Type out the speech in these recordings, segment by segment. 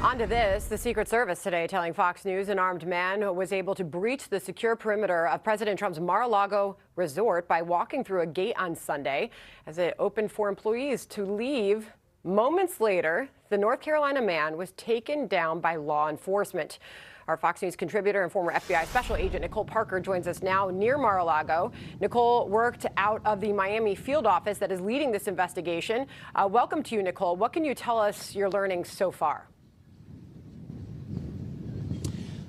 On to this, the Secret Service today telling Fox News an armed man was able to breach the secure perimeter of President Trump's Mar-a-Lago resort by walking through a gate on Sunday as it opened for employees to leave. Moments later, the North Carolina man was taken down by law enforcement. Our Fox News contributor and former FBI special agent Nicole Parker joins us now near Mar-a-Lago. Nicole worked out of the Miami field office that is leading this investigation. Welcome to you, Nicole. What can you tell us you're learning so far?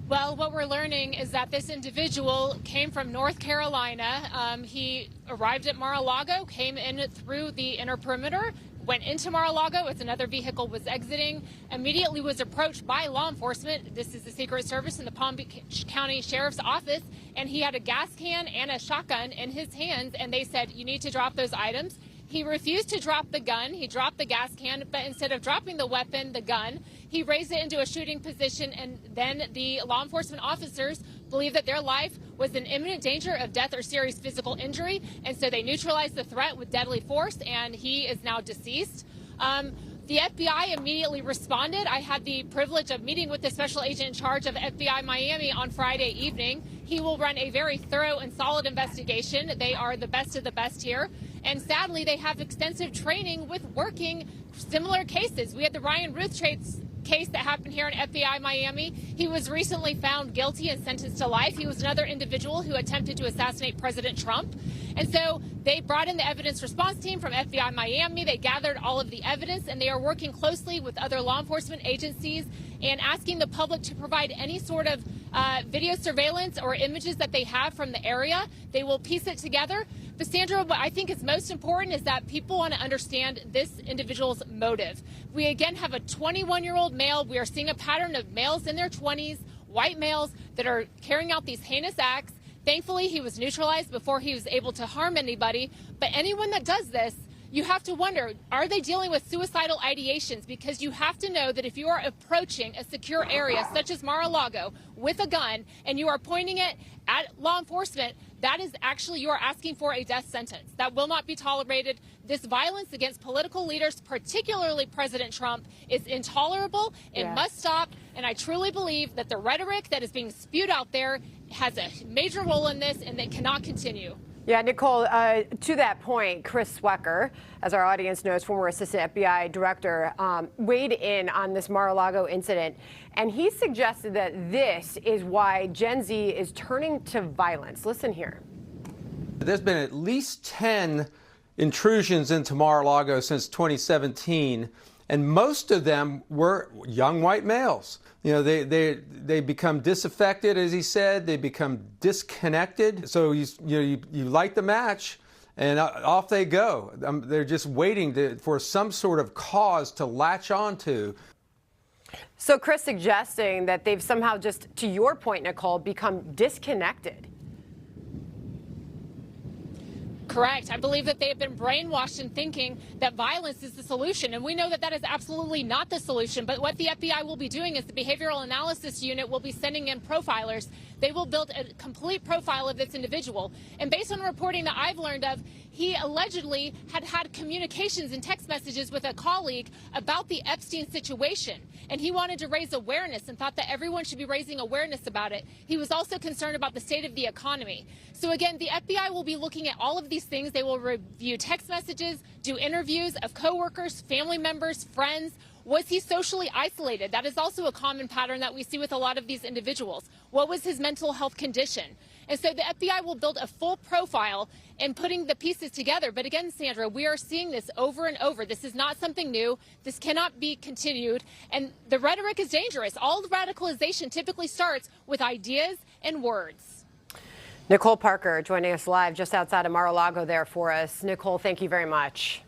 Well, what we're learning is that this individual came from North Carolina. He arrived at Mar-a-Lago, came in through the inner perimeter, went into Mar-a-Lago as another vehicle was exiting, immediately was approached by law enforcement. This is the Secret Service in the Palm Beach County Sheriff's Office, and he had a gas can and a shotgun in his hands, and they said, "You need to drop those items." He refused to drop the gun. He dropped the gas can, but instead of dropping the weapon, the gun, he raised it into a shooting position, and then the law enforcement officers believed that their life was in imminent danger of death or serious physical injury, and so they neutralized the threat with deadly force, and he is now deceased. The FBI immediately responded. I had the privilege of meeting with the special agent in charge of FBI Miami on Friday evening. He will run a very thorough and solid investigation. They are the best of the best here. And sadly, they have extensive training with working similar cases. We had the Ryan Ruth case that happened here in FBI Miami. He was recently found guilty and sentenced to life. He was another individual who attempted to assassinate President Trump. And so they brought in the evidence response team from FBI Miami. They gathered all of the evidence, and they are working closely with other law enforcement agencies and asking the public to provide any sort of video surveillance or images that they have from the area. They will piece it together. But Sandra, what I think is most important is that people want to understand this individual's motive. We again have a 21-year-old male. We are seeing a pattern of males in their 20s, white males that are carrying out these heinous acts. Thankfully, he was neutralized before he was able to harm anybody. But anyone that does this, you have to wonder, are they dealing with suicidal ideations? Because you have to know that if you are approaching a secure area such as Mar-a-Lago with a gun and you are pointing it at law enforcement, that is actually, you are asking for a death sentence. That will not be tolerated. This violence against political leaders, particularly President Trump, is intolerable. It must stop. And I truly believe that the rhetoric that is being spewed out there has a major role in this, and that cannot continue. Yeah, Nicole, to that point, Chris Swecker, as our audience knows, former assistant FBI director, weighed in on this Mar-a-Lago incident, and he suggested that this is why Gen Z is turning to violence. Listen here. There's been at least 10 intrusions into Mar-a-Lago since 2017, and most of them were young white males. You know, they become disaffected, as he said. They become disconnected. So you light the match, and off they go. They're just waiting for some sort of cause to latch onto. So Chris suggesting that they've somehow just, to your point, Nicole, become disconnected. Correct. I believe that they have been brainwashed in thinking that violence is the solution, and we know that that is absolutely not the solution. But what the FBI will be doing is the Behavioral Analysis Unit will be sending in profilers. They will build a complete profile of this individual. And based on reporting that I've learned of, he allegedly had communications and text messages with a colleague about the Epstein situation. And he wanted to raise awareness and thought that everyone should be raising awareness about it. He was also concerned about the state of the economy. So again, the FBI will be looking at all of these things. They will review text messages, do interviews of coworkers, family members, friends. Was he socially isolated? That is also a common pattern that we see with a lot of these individuals. What was his mental health condition? And so the FBI will build a full profile in putting the pieces together. But again, Sandra, we are seeing this over and over. This is not something new. This cannot be continued. And the rhetoric is dangerous. All radicalization typically starts with ideas and words. Nicole Parker joining us live just outside of Mar-a-Lago there for us. Nicole, thank you very much.